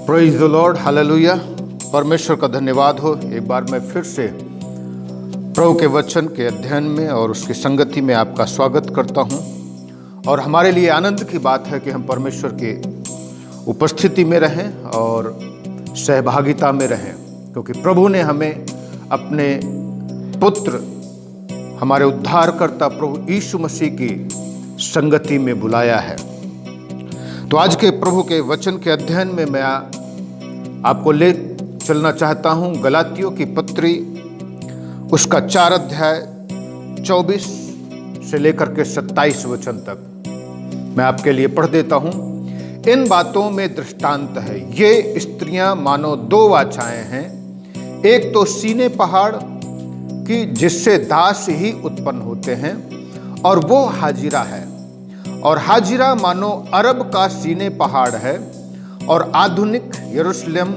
Praise the Lord, hallelujah. परमेश्वर का धन्यवाद हो। एक बार मैं फिर से प्रभु के वचन के अध्ययन में और उसकी संगति में आपका स्वागत करता हूं। और हमारे लिए आनंद की बात है कि हम परमेश्वर की उपस्थिति में रहें और सहभागिता में रहें, क्योंकि प्रभु ने हमें अपने पुत्र, हमारे उद्धारकर्ता प्रभु यीशु मसीह की संगति में बुलाया है। तो आज के प्रभु के वचन के अध्ययन में मैं आपको ले चलना चाहता हूं गलातियों की पत्री, उसका 4 अध्याय 24 से लेकर के 27 वचन तक मैं आपके लिए पढ़ देता हूं। इन बातों में दृष्टांत है, ये स्त्रियां मानो 2 वाचाएं हैं, एक तो सीने पहाड़ की जिससे दास ही उत्पन्न होते हैं और वो हाजिरा है, और हाजिरा मानो अरब का सीने पहाड़ है और आधुनिक यरूशलेम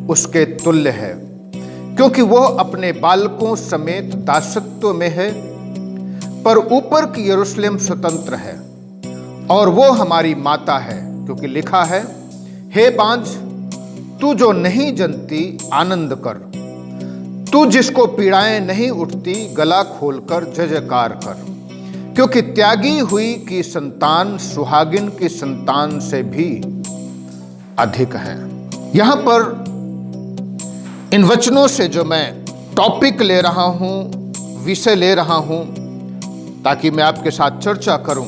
उसके तुल्य है, क्योंकि वह अपने बालकों समेत दासत्व में है, पर ऊपर की यरूशलेम स्वतंत्र है और वो हमारी माता है, क्योंकि लिखा है, हे बांझ तू जो नहीं जनती आनंद कर, तू जिसको पीड़ाएं नहीं उठती गला खोलकर जय जयकार कर, क्योंकि त्यागी हुई की संतान सुहागिन की संतान से भी अधिक है। यहां पर इन वचनों से जो मैं टॉपिक ले रहा हूं, विषय ले रहा हूं ताकि मैं आपके साथ चर्चा करूं,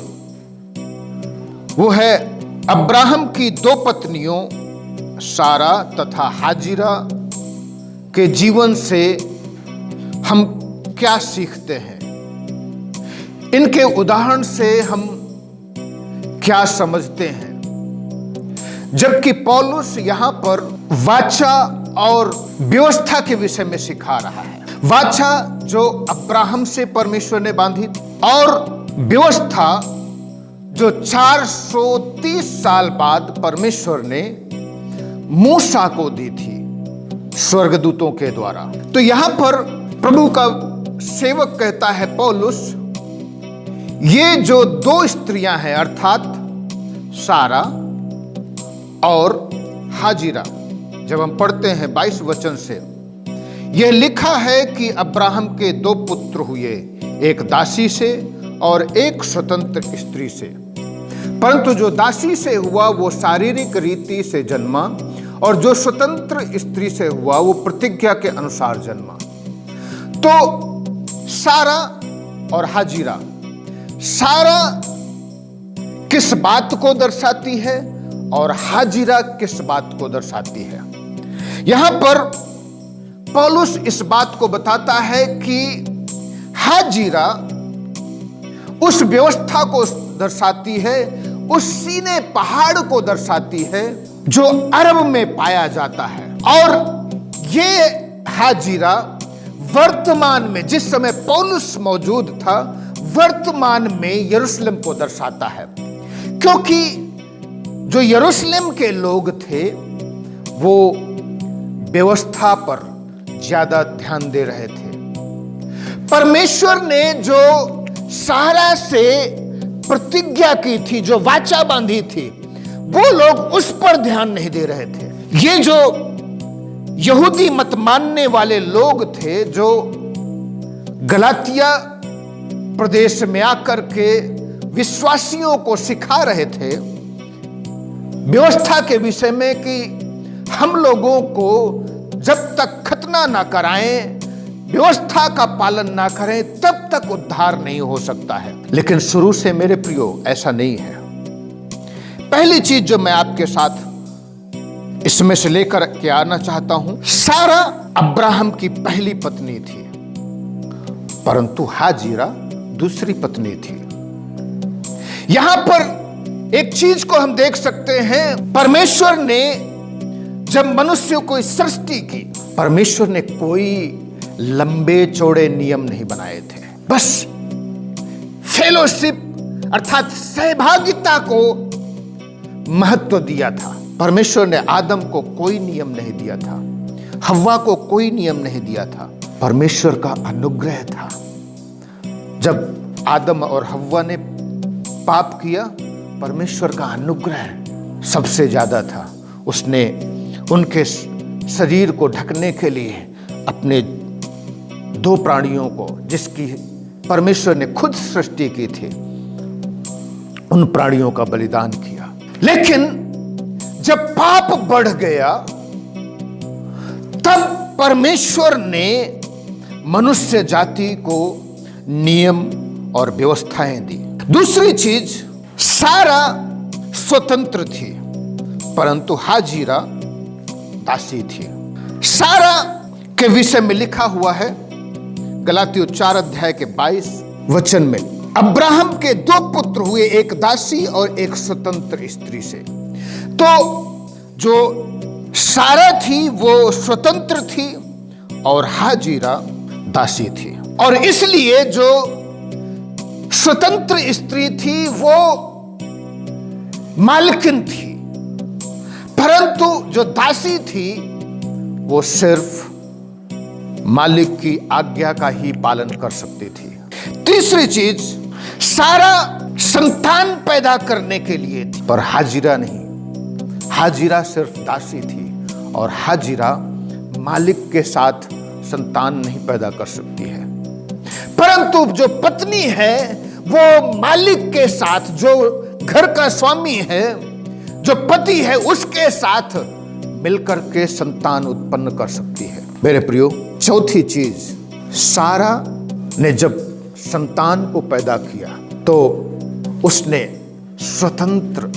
वो है अब्राहम की 2 पत्नियों सारा तथा हाजिरा के जीवन से हम क्या सीखते हैं, इनके उदाहरण से हम क्या समझते हैं। जबकि पौलुस यहां पर वाचा और व्यवस्था के विषय में सिखा रहा है। वाचा जो अब्राहम से परमेश्वर ने बांधी और व्यवस्था जो 430 साल बाद परमेश्वर ने मूसा को दी थी स्वर्गदूतों के द्वारा। तो यहां पर प्रभु का सेवक कहता है पौलुस, ये जो 2 स्त्रियां हैं अर्थात सारा और हाजिरा, जब हम पढ़ते हैं 22 वचन से, यह लिखा है कि अब्राहम के 2 पुत्र हुए, एक दासी से और एक स्वतंत्र स्त्री से। परंतु जो दासी से हुआ वो शारीरिक रीति से जन्मा, और जो स्वतंत्र स्त्री से हुआ वो प्रतिज्ञा के अनुसार जन्मा। तो सारा और हाजिरा, सारा किस बात को दर्शाती है और हाजिरा किस बात को दर्शाती है। यहां पर पौलुस इस बात को बताता है कि हाजिरा उस व्यवस्था को दर्शाती है, उस सीने पहाड़ को दर्शाती है जो अरब में पाया जाता है, और ये हाजिरा वर्तमान में, जिस समय पौलुस मौजूद था, वर्तमान में यरूशलेम को दर्शाता है, क्योंकि जो यरूशलेम के लोग थे वो व्यवस्था पर ज्यादा ध्यान दे रहे थे। परमेश्वर ने जो सारा से प्रतिज्ञा की थी, जो वाचा बांधी थी, वो लोग उस पर ध्यान नहीं दे रहे थे। ये जो यहूदी मत मानने वाले लोग थे, जो गलातिया प्रदेश में आकर के विश्वासियों को सिखा रहे थे व्यवस्था के विषय में कि हम लोगों को जब तक खतना ना कराएं, व्यवस्था का पालन ना करें, तब तक उद्धार नहीं हो सकता है। लेकिन शुरू से मेरे प्रियो ऐसा नहीं है। पहली चीज जो मैं आपके साथ इसमें से लेकर के आना चाहता हूं, सारा अब्राहम की पहली पत्नी थी, परंतु हाजिरा दूसरी पत्नी थी। यहां पर एक चीज को हम देख सकते हैं, परमेश्वर ने जब मनुष्य को सृष्टि की, परमेश्वर ने कोई लंबे चौड़े नियम नहीं बनाए थे, बस फेलोशिप अर्थात सहभागिता को महत्व दिया था। परमेश्वर ने आदम को कोई नियम नहीं दिया था, हव्वा को कोई नियम नहीं दिया था, परमेश्वर का अनुग्रह था। जब आदम और हव्वा ने पाप किया, परमेश्वर का अनुग्रह सबसे ज्यादा था। उसने उनके शरीर को ढकने के लिए अपने दो प्राणियों को, जिसकी परमेश्वर ने खुद सृष्टि की थी, उन प्राणियों का बलिदान किया। लेकिन जब पाप बढ़ गया तब परमेश्वर ने मनुष्य जाति को नियम और व्यवस्थाएं दी। दूसरी चीज, सारा स्वतंत्र थी परंतु हाजिरा दासी थी। सारा के विषय में लिखा हुआ है गलातियों 4 अध्याय के 22 वचन में, अब्राहम के 2 पुत्र हुए, एक दासी और एक स्वतंत्र स्त्री से। तो जो सारा थी वो स्वतंत्र थी और हाजिरा दासी थी। और इसलिए जो स्वतंत्र स्त्री थी वो मालकिन थी, परंतु जो दासी थी वो सिर्फ मालिक की आज्ञा का ही पालन कर सकती थी। तीसरी चीज, सारा संतान पैदा करने के लिए थी पर हाजिरा नहीं। हाजिरा सिर्फ दासी थी और हाजिरा मालिक के साथ संतान नहीं पैदा कर सकती है, परंतु जो पत्नी है वो मालिक के साथ, जो घर का स्वामी है, जो पति है, उसके साथ मिलकर के संतान उत्पन्न कर सकती है। मेरे प्रियो, चौथी चीज, सारा ने जब संतान को पैदा किया तो उसने स्वतंत्र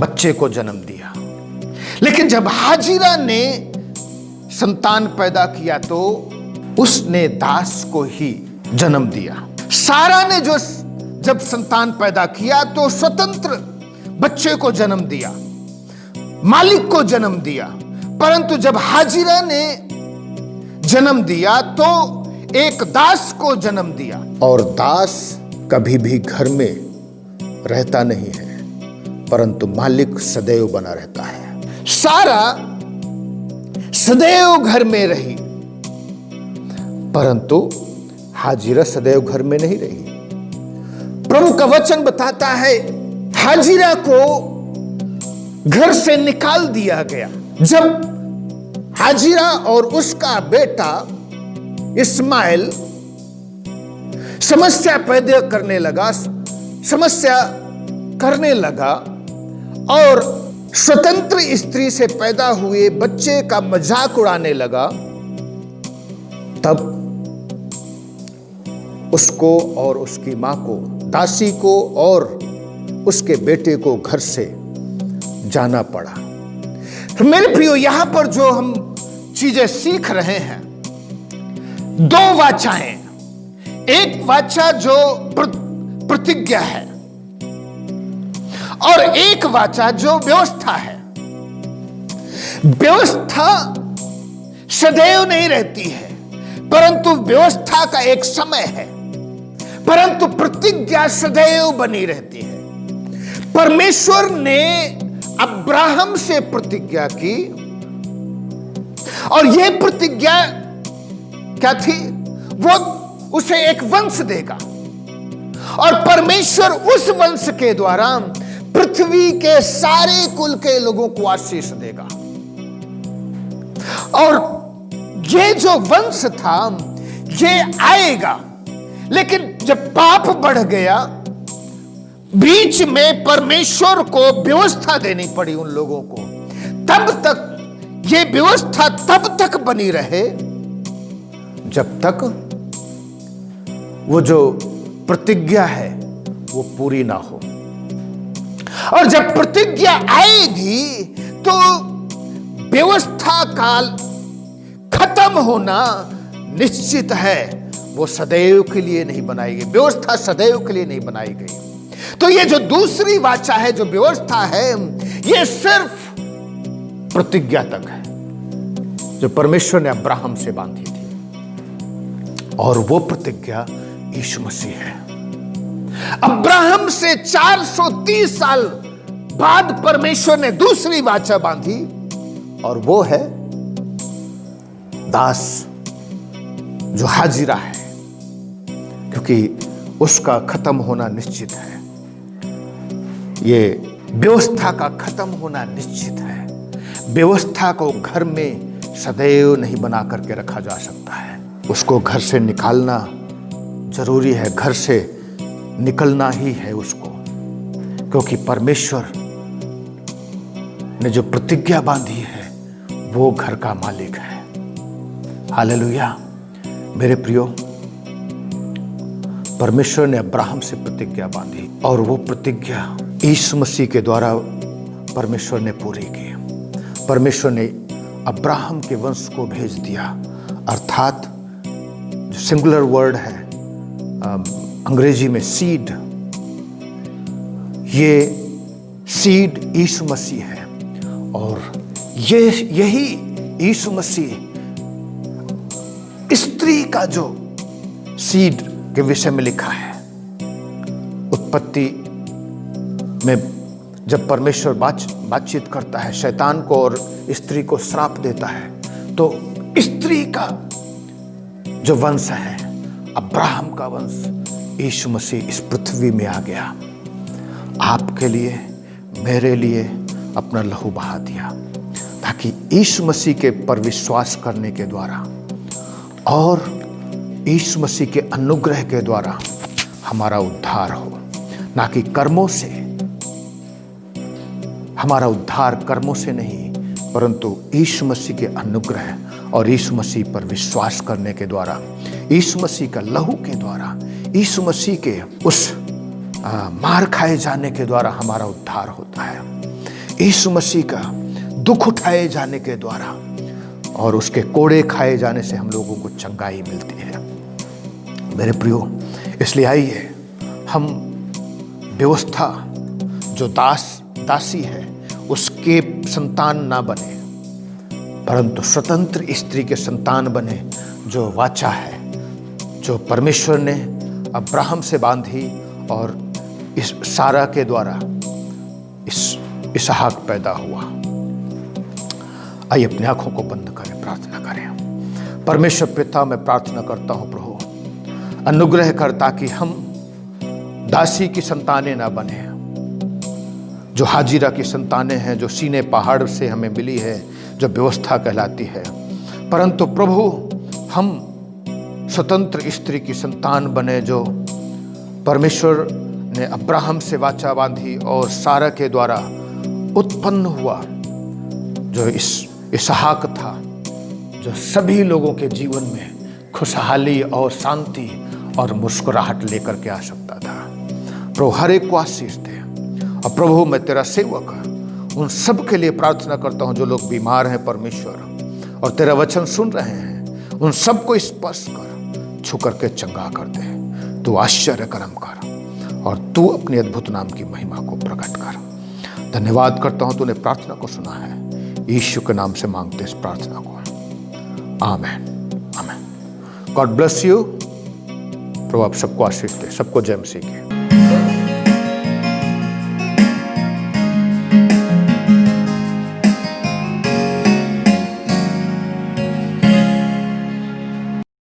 बच्चे को जन्म दिया। लेकिन जब हाजिरा ने संतान पैदा किया तो उसने दास को ही जन्म दिया। सारा ने जब संतान पैदा किया तो स्वतंत्र बच्चे को जन्म दिया, मालिक को जन्म दिया, परंतु जब हाजिरा ने जन्म दिया तो एक दास को जन्म दिया। और दास कभी भी घर में रहता नहीं है परंतु मालिक सदैव बना रहता है। सारा सदैव घर में रही परंतु हाजिरा सदैव घर में नहीं रही। प्रभु का वचन बताता है हाजिरा को घर से निकाल दिया गया। जब हाजिरा और उसका बेटा इस्माइल समस्या पैदा करने लगा और स्वतंत्र स्त्री से पैदा हुए बच्चे का मजाक उड़ाने लगा, तब उसको और उसकी मां को, दासी को और उसके बेटे को घर से जाना पड़ा। तो मेरे प्रियो, यहां पर जो हम चीजें सीख रहे हैं, 2 वाचाएं, एक वाचा जो प्रतिज्ञा है और एक वाचा जो व्यवस्था है। व्यवस्था सदैव नहीं रहती है परंतु व्यवस्था का एक समय है, परंतु प्रतिज्ञा सदैव बनी रहती है। परमेश्वर ने अब्राहम से प्रतिज्ञा की और यह प्रतिज्ञा क्या थी? वो उसे एक वंश देगा और परमेश्वर उस वंश के द्वारा पृथ्वी के सारे कुल के लोगों को आशीष देगा। और ये जो वंश था ये आएगा, लेकिन जब पाप बढ़ गया बीच में परमेश्वर को व्यवस्था देनी पड़ी उन लोगों को। तब तक ये व्यवस्था तब तक बनी रहे जब तक वो जो प्रतिज्ञा है वो पूरी ना हो। और जब प्रतिज्ञा आएगी तो व्यवस्था काल खत्म होना निश्चित है, वो सदैव के लिए नहीं बनाई गई। व्यवस्था सदैव के लिए नहीं बनाई गई। तो ये जो दूसरी वाचा है, जो व्यवस्था है, ये सिर्फ प्रतिज्ञा तक है जो परमेश्वर ने अब्राहम से बांधी थी, और वो प्रतिज्ञा यीशु मसीह है। अब्राहम से 430 साल बाद परमेश्वर ने दूसरी वाचा बांधी और वो है दास जो हाजिरा है, क्योंकि उसका खत्म होना निश्चित है। ये व्यवस्था का खत्म होना निश्चित है। व्यवस्था को घर में सदैव नहीं बना करके रखा जा सकता है। उसको घर से निकालना जरूरी है, घर से निकलना ही है उसको, क्योंकि परमेश्वर ने जो प्रतिज्ञा बांधी है वो घर का मालिक है। हालेलुया। मेरे प्रियो, परमेश्वर ने अब्राहम से प्रतिज्ञा बांधी और वो प्रतिज्ञा यीशु मसीह के द्वारा परमेश्वर ने पूरी की। परमेश्वर ने अब्राहम के वंश को भेज दिया, अर्थात जो सिंगुलर वर्ड है अंग्रेजी में सीड, ये सीड यीशु मसीह है। और यही यीशु मसीह स्त्री का जो सीड के विषय में लिखा है। उत्पत्ति में जब परमेश्वर बातचीत करता है शैतान को और स्त्री को श्राप देता है, तो स्त्री का जो वंश है, अब्राहम का वंश, यीशु मसीह इस पृथ्वी में आ गया, आपके लिए मेरे लिए अपना लहू बहा दिया, ताकि यीशु मसीह के पर विश्वास करने के द्वारा और यीशु मसीह के अनुग्रह के द्वारा हमारा उद्धार हो, ना कि कर्मों से। हमारा उद्धार कर्मों से नहीं, परंतु यीशु मसीह के अनुग्रह और यीशु मसीह पर विश्वास करने के द्वारा, यीशु मसीह का लहू के द्वारा, यीशु मसीह के उस मार खाए जाने के द्वारा हमारा उद्धार होता है। यीशु मसीह का दुख उठाए जाने के द्वारा और उसके कोड़े खाए जाने से हम लोगों को चंगाई मिलती है। मेरे प्रियो, इसलिए आइए हम व्यवस्था जो दासी है उसके संतान ना बने, परंतु स्वतंत्र स्त्री के संतान बने, जो वाचा है, जो परमेश्वर ने अब्राहम से बांधी और इस सारा के द्वारा इसहाक पैदा हुआ। आइए अपनी आंखों को बंद करें, प्रार्थना करें। परमेश्वर पिता, मैं प्रार्थना करता हूं प्रभु, अनुग्रह कर ताकि हम दासी की संतानें ना बने, जो हाजिरा की संतानें हैं, जो सीने पहाड़ से हमें मिली है, जो व्यवस्था कहलाती है, परंतु प्रभु हम स्वतंत्र स्त्री की संतान बने, जो परमेश्वर ने अब्राहम से वाचा बांधी और सारा के द्वारा उत्पन्न हुआ, जो इसहाक था, जो सभी लोगों के जीवन में खुशहाली और शांति और मुस्कुराहट लेकर के आ सकता था। प्रभु हर एक को आशीष दे। और प्रभु मैं तेरा सेवक उन सब के लिए प्रार्थना करता हूं जो लोग बीमार हैं परमेश्वर, और तेरा वचन सुन रहे हैं, उन सबको स्पर्श कर, छू करके चंगा कर दे। तू आश्चर्य कर्म कर और तू अपने अद्भुत नाम की महिमा को प्रकट कर। धन्यवाद करता हूं तूने प्रार्थना को सुना है, यीशु के नाम से मांगते इस प्रार्थना को, amen, amen. God bless you. प्रभु आप सबको आशीष दे, सबको जय मसीह की।